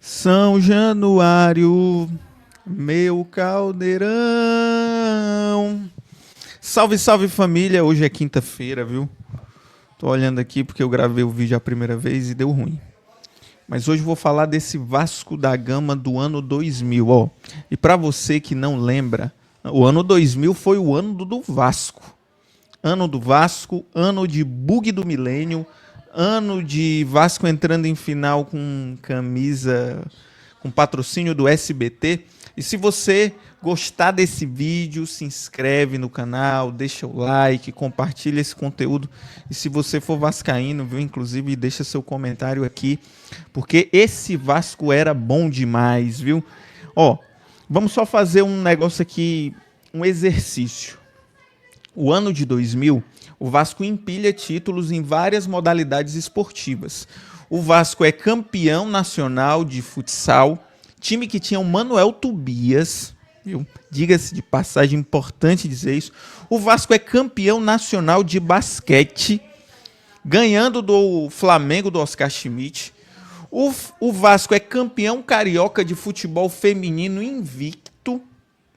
São Januário, meu caldeirão. Salve, salve família. Hoje é quinta-feira, viu? Tô olhando aqui porque eu gravei o vídeo a primeira vez e deu ruim. Mas hoje eu vou falar desse Vasco da Gama do ano 2000, ó. E pra você que não lembra, o ano 2000 foi o ano do Vasco. Ano do Vasco, ano de bug do milênio, ano de Vasco entrando em final com camisa, com patrocínio do SBT. E se você gostar desse vídeo, se inscreve no canal, deixa o like, compartilha esse conteúdo. E se você for vascaíno, viu, inclusive deixa seu comentário aqui, porque esse Vasco era bom demais, viu? Ó, vamos só fazer um negócio aqui, um exercício. O ano de 2000, o Vasco empilha títulos em várias modalidades esportivas. O Vasco é campeão nacional de futsal, time que tinha o Manuel Tobias, viu? Diga-se de passagem, importante dizer isso. O Vasco é campeão nacional de basquete, ganhando do Flamengo do Oscar Schmidt. O Vasco é campeão carioca de futebol feminino invicto,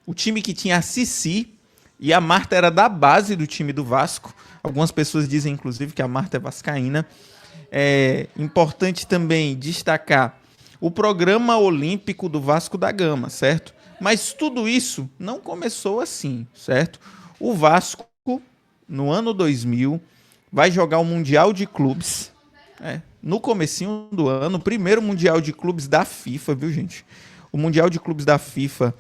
o time que tinha a Cici, e a Marta era da base do time do Vasco. Algumas pessoas dizem, inclusive, que a Marta é vascaína. É importante também destacar o programa olímpico do Vasco da Gama, certo? Mas tudo isso não começou assim, certo? O Vasco, no ano 2000, vai jogar o Mundial de Clubes. No comecinho do ano, o primeiro Mundial de Clubes da FIFA, viu, gente? O Mundial de Clubes da FIFA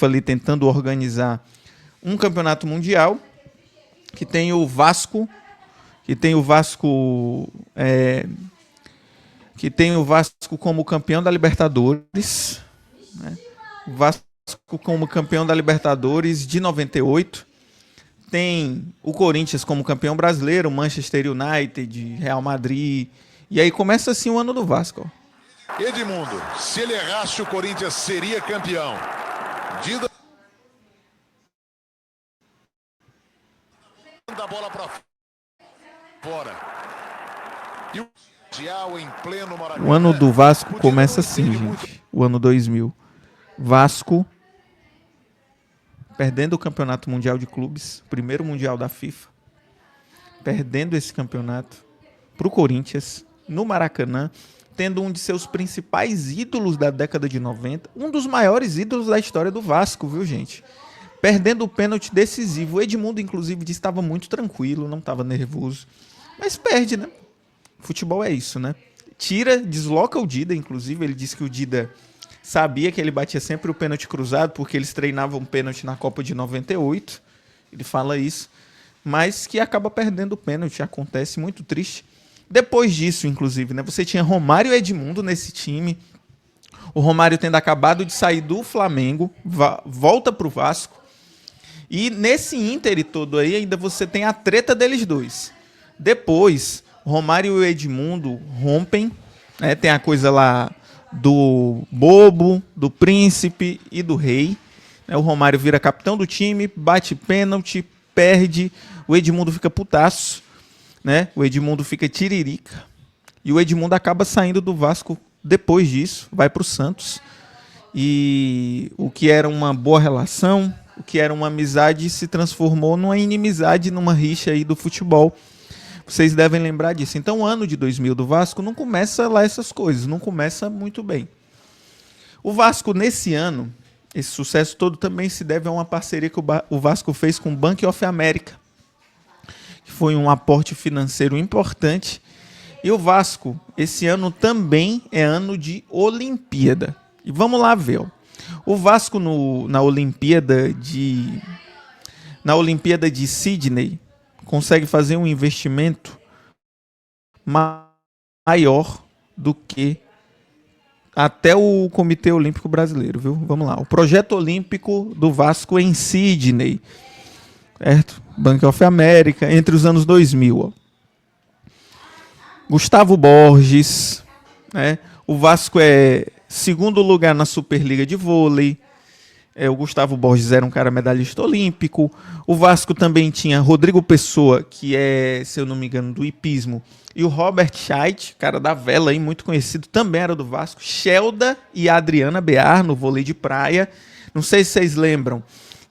ali tentando organizar um campeonato mundial que tem o Vasco, que tem o Vasco como campeão da Libertadores, né? O Vasco como campeão da Libertadores de 98, tem o Corinthians como campeão brasileiro, Manchester United, Real Madrid, e aí começa assim o ano do Vasco. Edmundo, se ele errasse, o Corinthians seria campeão. Dida da bola para fora. E o Mundial em pleno Maracanã. O ano do Vasco começa assim, gente. O ano 2000. Vasco perdendo o Campeonato Mundial de Clubes, primeiro Mundial da FIFA. Perdendo esse campeonato pro Corinthians, no Maracanã, tendo um de seus principais ídolos da década de 90, um dos maiores ídolos da história do Vasco, viu, gente? Perdendo o pênalti decisivo. O Edmundo, inclusive, disse que estava muito tranquilo, não estava nervoso. Mas perde, né? Futebol é isso, né? Tira, desloca o Dida, inclusive. Ele disse que o Dida sabia que ele batia sempre o pênalti cruzado, porque eles treinavam pênalti na Copa de 98. Ele fala isso. Mas que acaba perdendo o pênalti. Acontece, muito triste. Depois disso, inclusive, né? Você tinha Romário e Edmundo nesse time. O Romário tendo acabado de sair do Flamengo, volta pro Vasco. E nesse íntere todo aí, ainda você tem a treta deles dois. Depois, Romário e Edmundo rompem, né? Tem a coisa lá do bobo, do príncipe e do rei. O Romário vira capitão do time, bate pênalti, perde. O Edmundo fica putaço, né? O Edmundo fica tiririca. E o Edmundo acaba saindo do Vasco depois disso, vai para o Santos. E o que era uma boa relação, o que era uma amizade, se transformou numa inimizade, numa rixa aí do futebol. Vocês devem lembrar disso. Então, o ano de 2000 do Vasco não começa lá essas coisas, não começa muito bem. O Vasco, nesse ano, esse sucesso todo também se deve a uma parceria que o Vasco fez com o Bank of America, que foi um aporte financeiro importante. E o Vasco, esse ano também é ano de Olimpíada. E vamos lá ver, ó. O Vasco na Olimpíada de Sydney consegue fazer um investimento maior do que até o Comitê Olímpico Brasileiro, viu? Vamos lá. O projeto olímpico do Vasco em Sydney, certo? Bank of America, entre os anos 2000, ó. Gustavo Borges, né? O Vasco é segundo lugar na Superliga de Vôlei, O Gustavo Borges era um cara medalhista olímpico. O Vasco também tinha Rodrigo Pessoa, que é, se eu não me engano, do hipismo. E o Robert Scheidt, cara da vela aí, muito conhecido, também era do Vasco. Shelda e a Adriana Bear, no vôlei de praia. Não sei se vocês lembram.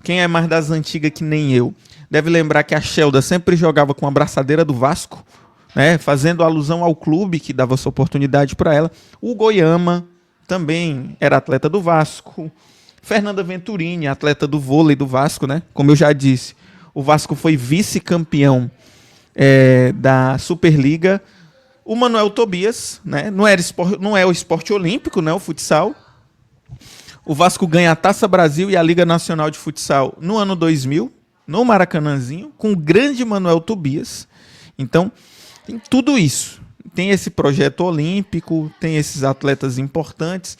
Quem é mais das antigas que nem eu, deve lembrar que a Shelda sempre jogava com a braçadeira do Vasco, né, fazendo alusão ao clube que dava essa oportunidade para ela. O Goiama também era atleta do Vasco. Fernanda Venturini, atleta do vôlei do Vasco, né? Como eu já disse, o Vasco foi vice-campeão da Superliga. O Manuel Tobias, né? Não é o esporte olímpico, né? O futsal. O Vasco ganha a Taça Brasil e a Liga Nacional de Futsal no ano 2000, no Maracanãzinho, com o grande Manuel Tobias. Então, tem tudo isso. Tem esse projeto olímpico, tem esses atletas importantes.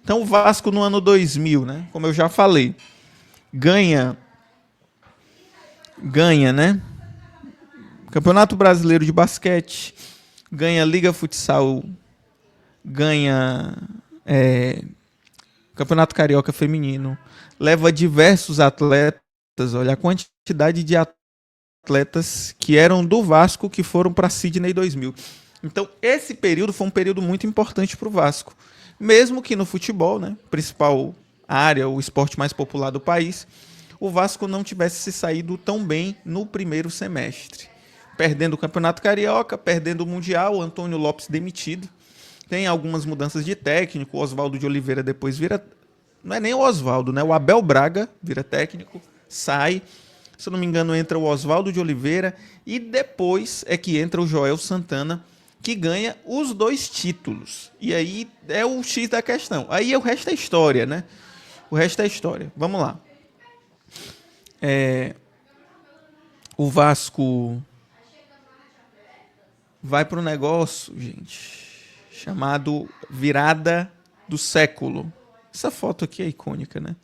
Então o Vasco no ano 2000, né? Como eu já falei, ganha, né? Campeonato Brasileiro de Basquete, ganha Liga Futsal, ganha Campeonato Carioca Feminino, leva diversos atletas, olha a quantidade de atletas que eram do Vasco que foram para Sydney 2000. Então esse período foi um período muito importante para o Vasco. Mesmo que no futebol, né, principal área, o esporte mais popular do país, o Vasco não tivesse se saído tão bem no primeiro semestre. Perdendo o Campeonato Carioca, perdendo o Mundial, o Antônio Lopes demitido. Tem algumas mudanças de técnico, o Oswaldo de Oliveira depois vira... Não é nem o Oswaldo, né? O Abel Braga vira técnico, sai. Se eu não me engano, entra o Oswaldo de Oliveira e depois é que entra o Joel Santana, que ganha os 2 títulos. E aí é o X da questão. Aí o resto é história, né? O resto é história. Vamos lá. O Vasco vai para um negócio, gente, chamado virada do século. Essa foto aqui é icônica, né?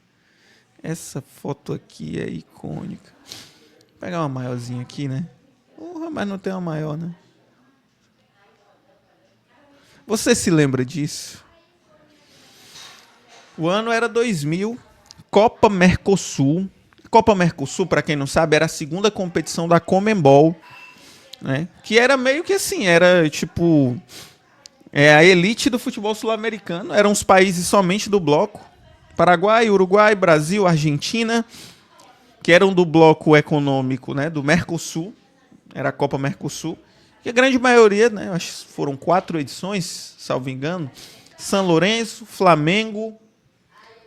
Essa foto aqui é icônica. Vou pegar uma maiorzinha aqui, né? Mas não tem uma maior, né? Você se lembra disso? O ano era 2000, Copa Mercosul. Copa Mercosul, para quem não sabe, era a segunda competição da Conmebol, né? Que era meio que assim, era tipo a elite do futebol sul-americano. Eram os países somente do bloco: Paraguai, Uruguai, Brasil, Argentina, que eram do bloco econômico, né, do Mercosul. Era a Copa Mercosul. E a grande maioria, né, acho que foram 4 edições, salvo engano, São Lourenço, Flamengo,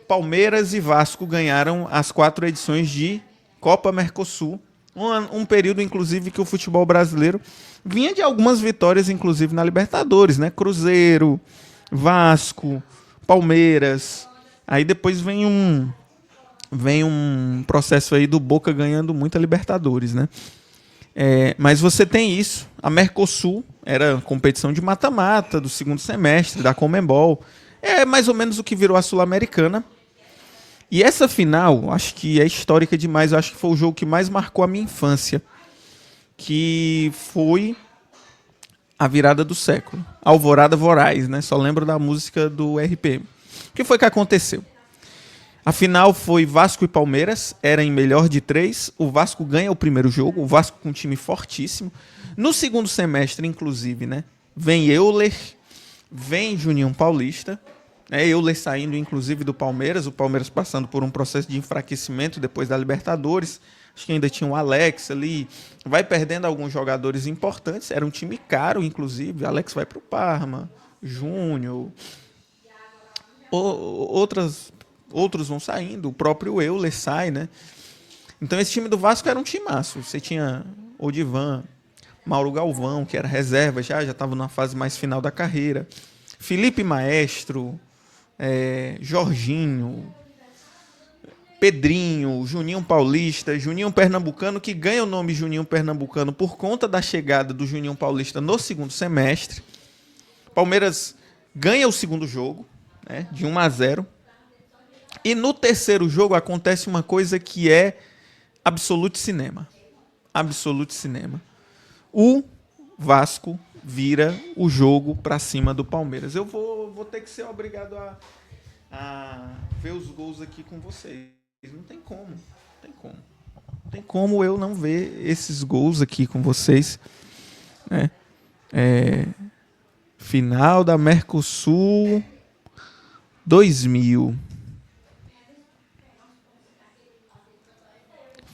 Palmeiras e Vasco ganharam as 4 edições de Copa Mercosul. Um período, inclusive, que o futebol brasileiro vinha de algumas vitórias, inclusive na Libertadores, né? Cruzeiro, Vasco, Palmeiras. Aí depois vem um processo aí do Boca ganhando muita Libertadores, né? Mas você tem isso. A Mercosul era competição de mata-mata do segundo semestre da Conmebol. É mais ou menos o que virou a Sul-Americana. E essa final, acho que é histórica demais. Eu acho que foi o jogo que mais marcou a minha infância, que foi a virada do século. Alvorada Voraz, né? Só lembro da música do RPM. O que foi que aconteceu? A final foi Vasco e Palmeiras, era em melhor de 3. O Vasco ganha o primeiro jogo, o Vasco com um time fortíssimo. No segundo semestre, inclusive, né, vem Euler, vem Juninho Paulista. Euler saindo, inclusive, do Palmeiras. O Palmeiras passando por um processo de enfraquecimento depois da Libertadores. Acho que ainda tinha o Alex ali. Vai perdendo alguns jogadores importantes. Era um time caro, inclusive. Alex vai para o Parma, Júnior. Outros vão saindo, o próprio Euler sai, né? Então esse time do Vasco era um timaço. Você tinha Odivan, Mauro Galvão, que era reserva, já estava na fase mais final da carreira. Felipe Maestro, Jorginho, Pedrinho, Juninho Paulista, Juninho Pernambucano, que ganha o nome Juninho Pernambucano por conta da chegada do Juninho Paulista no segundo semestre. Palmeiras ganha o segundo jogo, né, de 1-0. E no terceiro jogo acontece uma coisa que é absolute cinema. Absolute cinema. O Vasco vira o jogo para cima do Palmeiras. Eu vou ter que ser obrigado a ver os gols aqui com vocês. Não tem como. Não tem como. Não tem como eu não ver esses gols aqui com vocês, né? Final da Mercosul 2000.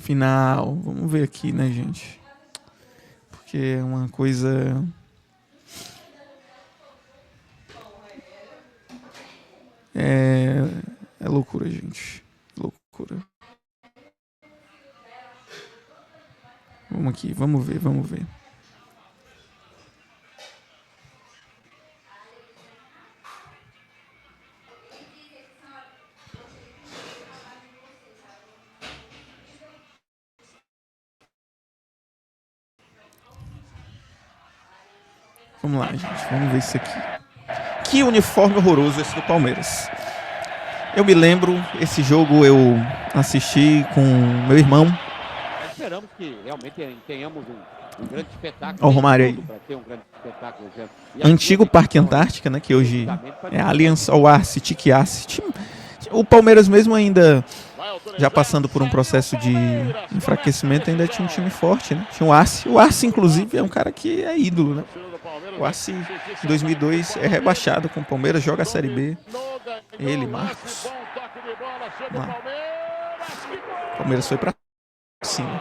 Final. Vamos ver aqui, né, gente? Porque é uma coisa... É loucura, gente. Loucura. Vamos aqui, vamos ver, vamos ver. Vamos lá, gente. Vamos ver isso aqui. Que uniforme horroroso esse do Palmeiras. Eu me lembro, esse jogo eu assisti com meu irmão. Esperamos que realmente tenhamos um grande espetáculo. Ó, o Romário aí. Antigo Parque Antártica, né? Que hoje é Allianz Oasis, Tique Acid. O Palmeiras mesmo ainda, já passando por um processo de enfraquecimento, ainda tinha um time forte, né? Tinha o Arce. O Arce, inclusive, é um cara que é ídolo, né? O Arce, em 2002, é rebaixado com o Palmeiras, joga a Série B. Ele, Marcos. Lá. O Palmeiras foi pra cima.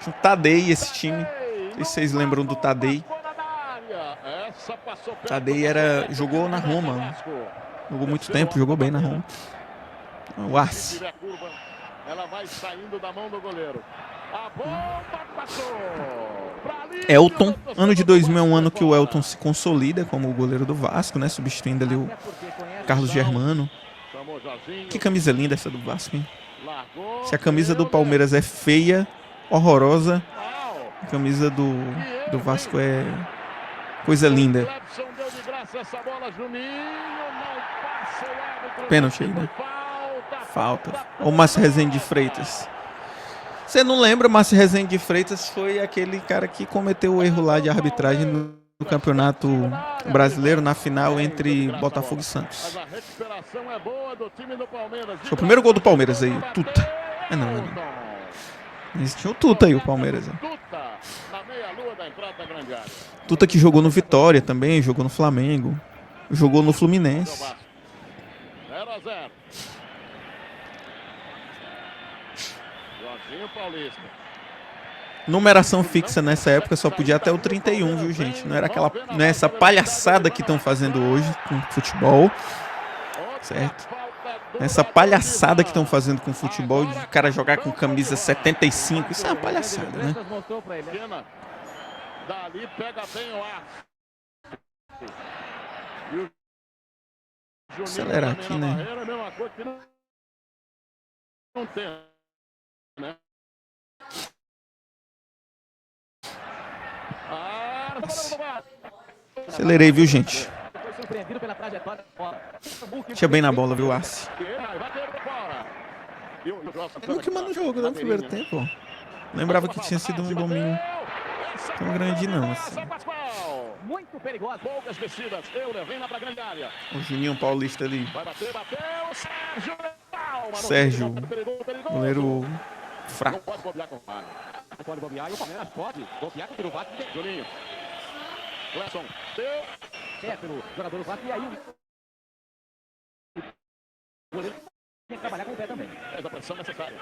Tinha o Tadei, esse time. Não sei se vocês lembram do Tadei. Tadei jogou na Roma. Jogou muito tempo, jogou bem na Roma. O Arce. Ela vai saindo da mão do goleiro. A bomba passou. Elton. Ano de 2000 é um ano que o Elton se consolida como o goleiro do Vasco, né? Substituindo ali o Carlos Germano. Que camisa linda essa do Vasco, hein? Se a camisa do Palmeiras é feia, horrorosa, a camisa do Vasco é coisa linda. Pênalti aí, né? Falta. Ou Márcio Rezende de Freitas. Você não lembra, Márcio Rezende de Freitas foi aquele cara que cometeu o erro lá de arbitragem no Campeonato Brasileiro, na final entre Botafogo e Santos. Foi o primeiro gol do Palmeiras aí, o Tuta. Não. Esse tinha o Tuta aí, o Palmeiras. Tuta que jogou no Vitória também, jogou no Flamengo, jogou no Fluminense. 0-0. Jorginho Paulista. Numeração fixa nessa época só podia até o 31, viu, gente? Não é essa palhaçada que estão fazendo hoje com futebol, certo? Essa palhaçada que estão fazendo com futebol de cara jogar com camisa 75, isso é uma palhaçada, né? Dali pega bem o ar. Acelerar aqui, né? Não tem, né? Acelerei, viu, gente? Tinha bem na bola, viu, Arce? Não que manda o jogo no primeiro tempo, ó. Lembrava que tinha sido um domínio tão grande, não, assim. Muito perigoso. Poucas descidas. Euler vem lá pra grande área. O Juninho Paulista ali. Vai bater, bateu. Sérgio, goleiro fraco. Não pode bobear com o Mário. Não pode bobear e o Palmeiras pode bobear com o Tiro Vasco. Juninho. Clesson. Deu. Pelo jogador do Vasco. E aí o goleiro tem que trabalhar com o pé também. Fez a pressão necessária.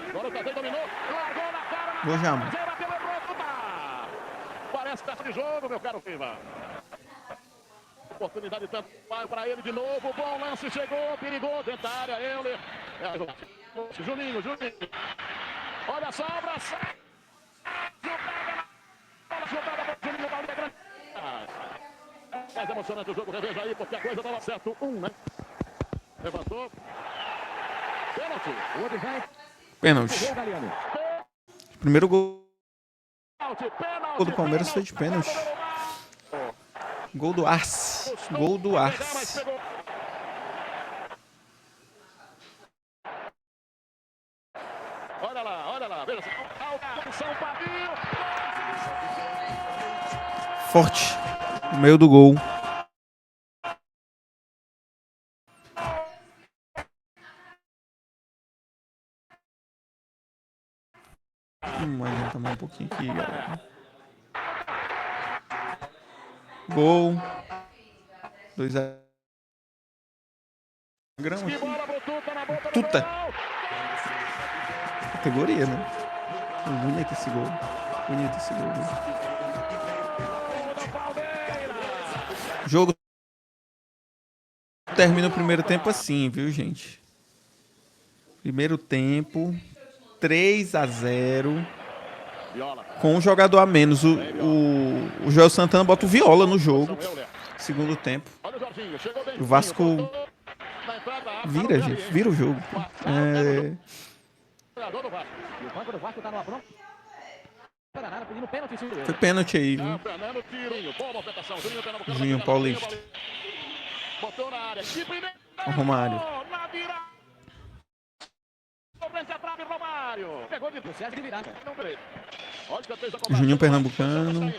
Agora o Tadeu dominou. Largou na cara. Vou já, mano. Parece peça de jogo, meu caro Fiva. Oportunidade tanto para ele de novo. Bom lance, chegou, perigou, dentro da área, Euler. Juninho. Olha só, abraço. Jogada para Juninho, Bahia grande. Mais emocionante o jogo, reveja aí, porque a coisa estava certo. Né? Levantou. Pênalti. Primeiro gol do Palmeiras foi de pênalti. Gol do Arce. Gol do Arce. Olha lá. Veja só. Forte. No meio do gol. Vamos adiantar mais um pouquinho aqui, galera. Gol. 2-0. Grama Que aqui. bola pro Tuta na boca do Tuta. gol. Categoria, né? Bonito esse gol. Bonito esse gol. Viu? O jogo termina o primeiro tempo assim, viu, gente? Primeiro tempo, 3-0. Viola. Com um jogador a menos. O Joel Santana bota o Viola no jogo. Segundo tempo. Olha o Jorginho, chegou bem. O Vasco Na entrada, vira, gente. Vira o jogo. É... jogador do Vasco. E o banco do Vasco tá numa bronca. Danada, pedindo pênalti em cima dele. Foi pênalti aí, viu? Fernando Tirinho, boa movimentação. Juninho Pernambucano. Juninho Paulista. Botou na área. Que primeiro. O Romário. Na virada. Frente à trave, Romário. Pegou de Processo de virada. não veio. Olha que fez a Juninho Pernambucano.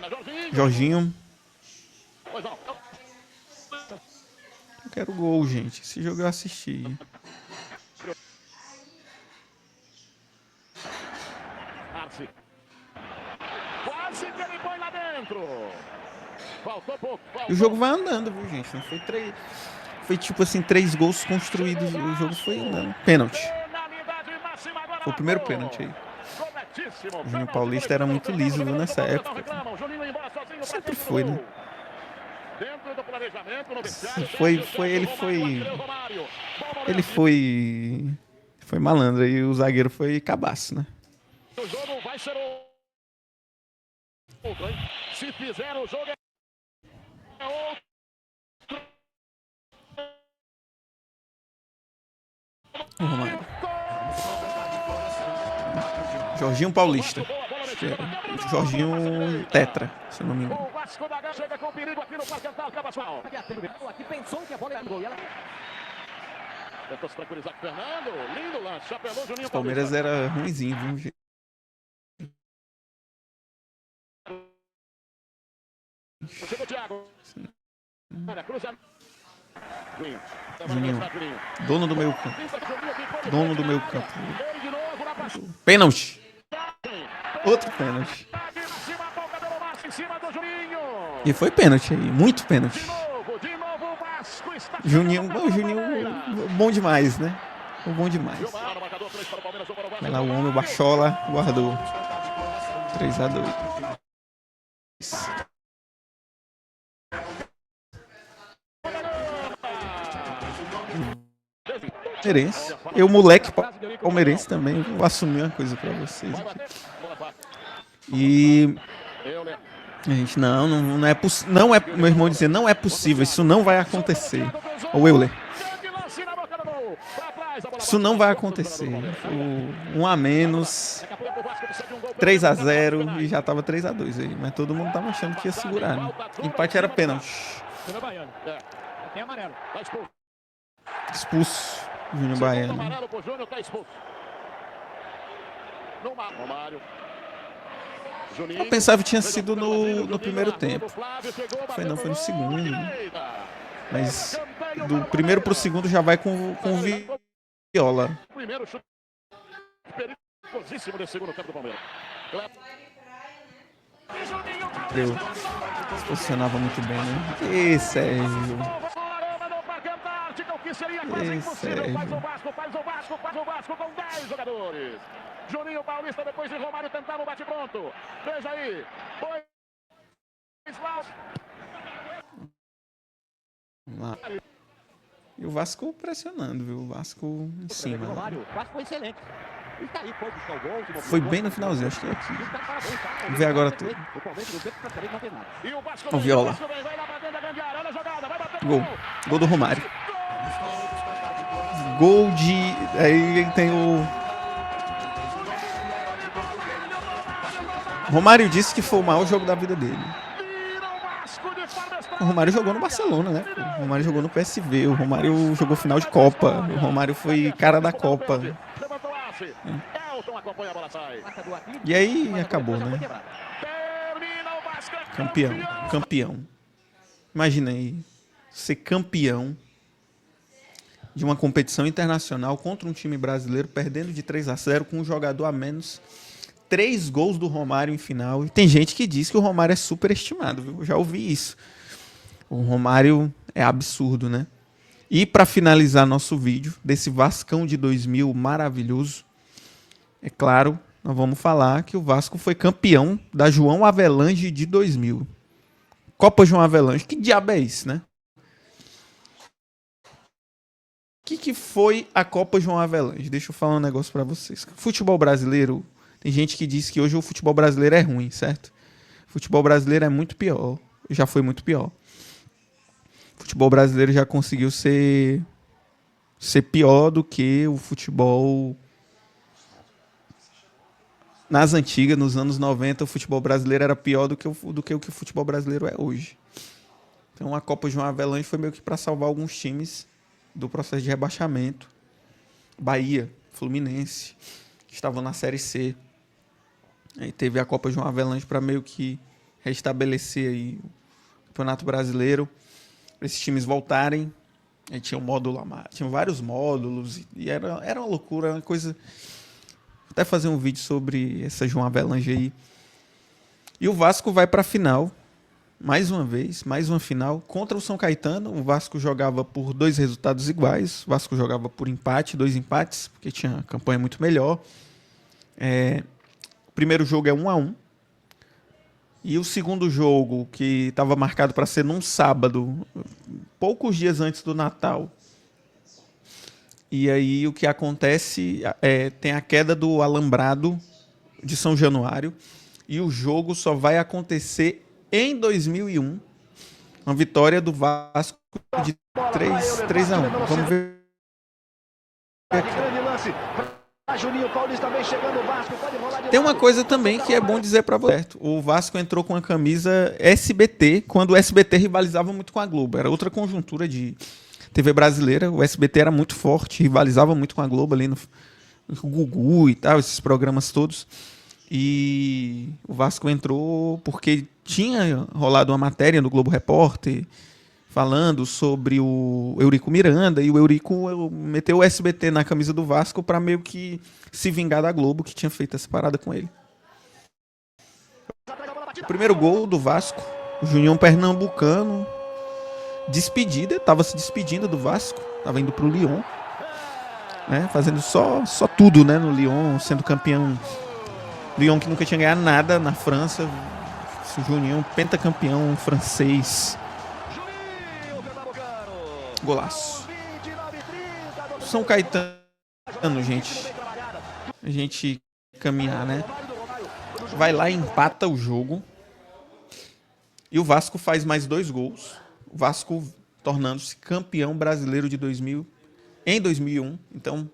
Jorginho. Pois não. Eu quero gol, gente. Esse jogo eu assisti. Arce. Quase que ele põe lá dentro. Faltou pouco. E o jogo vai andando, viu, gente? Não foi três. Foi tipo assim, 3 gols construídos. O jogo foi andando. Pênalti. Foi o primeiro pênalti aí. O Juninho Paulista era muito liso, viu, nessa época. Sempre foi, né? Foi malandro e o zagueiro foi cabaço, né? O jogo vai ser outro, hein? Se fizer o jogo é outro. O Romário. Jorginho Paulista. Acho que é Jorginho Tetra, se eu não me engano. O Vasco da Gama chega com perigo aqui no Parque Antártico Cabaçal. Aqui pensou que a bola era no gol e ela... Tentou se tranquilizar com o Fernando. Lindo lance. Chapelou Juninho O Palmeiras Paulista. era ruimzinho, viu, gente? Chegou o Thiago. Olha, cruzamento. Juninho. Dono do meio campo. Dono do meio campo. Ele de novo na passagem. Pênalti. Outro pênalti. Em cima do Juninho. E foi pênalti aí. Muito pênalti. De novo o Vasco está Juninho bom demais, né? Bom demais. Vai lá o homem, o Bachola, guardou. 3-2. Palmeirense. Eu, moleque palmeirense também, vou assumir uma coisa pra vocês aqui. E a gente, não é possível. Não é, meu irmão dizia, não é possível, isso não vai acontecer. O Euler. Isso não vai acontecer. Um a menos, 3-0 e já tava 3-2 aí. Mas todo mundo tava achando que ia segurar, né? Empate era pênalti. Tem amarelo. Expulso. Júnior Baiano. Amarelo pro Júnior, tá expulso. Romário. Eu pensava que tinha sido no primeiro tempo. Foi não, foi no segundo. Mas do primeiro pro segundo já vai com o Viola. Primeiro chute perigosíssimo desse segundo tempo do Palmeiras. Se posicionava muito bem, né? E Sérgio. O que seria quase impossível. Faz o Vasco com 10 jogadores. Juninho Paulista depois de Romário tentar no bate-pronto. Veja aí. E o Vasco pressionando, viu? O Vasco em cima. Romário, o Vasco foi excelente. E tá aí, foi buscar o gol. Foi bem no finalzinho, acho que é aqui. Vamos ver agora tudo. O Viola. Gol do Romário. Gol de... Aí tem o... Romário disse que foi o maior jogo da vida dele. O Romário jogou no Barcelona, né? O Romário jogou no PSV. O Romário jogou final de Copa. O Romário foi cara da Copa. E aí acabou, né? Campeão. Imagina aí, ser campeão de uma competição internacional contra um time brasileiro, perdendo de 3-0 com um jogador a menos, 3 gols do Romário em final. E tem gente que diz que o Romário é superestimado, viu? Eu já ouvi isso. O Romário é absurdo, né? E para finalizar nosso vídeo desse Vascão de 2000 maravilhoso, é claro, nós vamos falar que o Vasco foi campeão da João Avelange de 2000. Copa João Avelange. Que diabo é isso, né? O que foi a Copa João Avelange? Deixa eu falar um negócio para vocês. Futebol brasileiro, tem gente que diz que hoje o futebol brasileiro é ruim, certo? O futebol brasileiro é muito pior. Já foi muito pior. O futebol brasileiro já conseguiu ser pior do que o futebol nas antigas, nos anos 90, o futebol brasileiro era pior do que o que o futebol brasileiro é hoje. Então a Copa João Avelange foi meio que para salvar alguns times do processo de rebaixamento. Bahia, Fluminense, que estavam na Série C. Aí teve a Copa João Avelange para meio que restabelecer aí o Campeonato Brasileiro, para esses times voltarem. Aí tinha um módulo, tinha vários módulos e era uma loucura, uma coisa. Vou até fazer um vídeo sobre essa João Avelange aí. E o Vasco vai para a final, mais uma vez, mais uma final contra o São Caetano. O Vasco jogava por 2 resultados iguais. O Vasco jogava por empate, 2 empates, porque tinha uma campanha muito melhor. O primeiro jogo é 1-1. E o segundo jogo, que estava marcado para ser num sábado, poucos dias antes do Natal. E aí o que acontece tem a queda do alambrado de São Januário. E o jogo só vai acontecer em 2001. Uma vitória do Vasco de 3-1. Vamos ver aqui. Tem uma coisa também que é bom dizer para você. O Vasco entrou com a camisa SBT quando o SBT rivalizava muito com a Globo. Era outra conjuntura de TV brasileira. O SBT era muito forte, rivalizava muito com a Globo ali no Gugu e tal, esses programas todos. E o Vasco entrou porque tinha rolado uma matéria no Globo Repórter falando sobre o Eurico Miranda, e o Eurico meteu o SBT na camisa do Vasco para meio que se vingar da Globo, que tinha feito essa parada com ele. O primeiro gol do Vasco, o Junião Pernambucano, despedida, estava se despedindo do Vasco, estava indo para o Lyon, né, fazendo só tudo, né, no Lyon, sendo campeão. Lyon que nunca tinha ganhado nada na França, o Junião pentacampeão francês. Golaço. São Caetano, gente. A gente caminhar, né? Vai lá e empata o jogo. E o Vasco faz mais 2 gols. O Vasco tornando-se campeão brasileiro de 2000 em 2001. Então,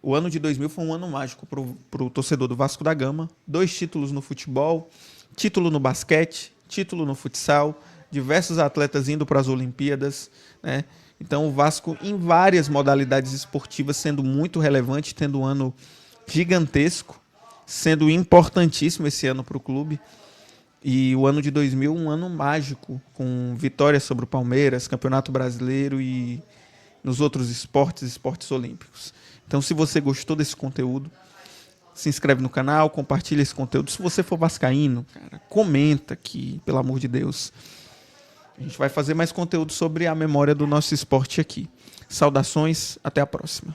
o ano de 2000 foi um ano mágico para o torcedor do Vasco da Gama. 2 títulos no futebol, título no basquete, título no futsal, diversos atletas indo para as Olimpíadas, né? Então o Vasco em várias modalidades esportivas sendo muito relevante, tendo um ano gigantesco, sendo importantíssimo esse ano para o clube. E o ano de 2000, um ano mágico, com vitórias sobre o Palmeiras, Campeonato Brasileiro e nos outros esportes olímpicos. Então se você gostou desse conteúdo, se inscreve no canal, compartilha esse conteúdo. Se você for vascaíno, cara, comenta aqui, pelo amor de Deus. A gente vai fazer mais conteúdo sobre a memória do nosso esporte aqui. Saudações, até a próxima.